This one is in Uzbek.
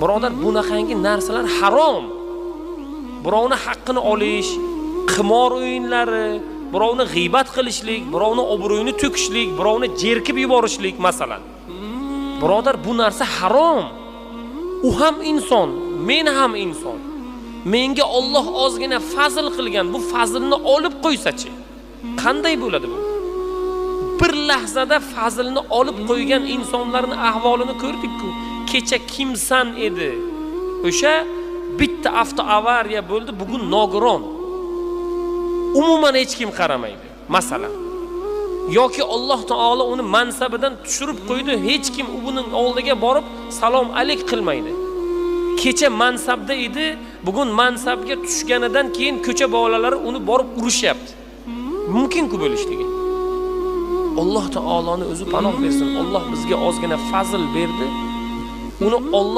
Birodar, bunaqangi narsalar harom. Birovni haqqini olish, qimor o'yinlari, birovni g'iybat qilishlik, birovni obro'yini to'kishlik, birovni jerkib yuborishlik masalan. Birodar, bu narsa harom. U ham inson, men ham inson. Menga Alloh ozgina fazl qilgan, bu fazlni olib qo'ysa-chi, qanday bo'ladi bu? Bir lahzada fazlni olib qo'ygan insonlarning ahvolini ko'rdik-ku. Kecha kimsan edi? O'sha bitta avtoavariya bo'ldi, bugun nogiron. Umuman hech kim qaramaydi, masalan. Yoki Alloh taolo uni mansabidan tushirib qo'ydi, hech kim uning oldiga borib salom alik qilmaydi. Kecha mansabda edi, bugun mansabga tushganidan keyin ko'cha bolalari uni borib urishyapti. Mumkin-ku bo'lishligi. Alloh taoloning o'zi panoh bersin. Alloh bizga ozgina fazl berdi. Uni Alloh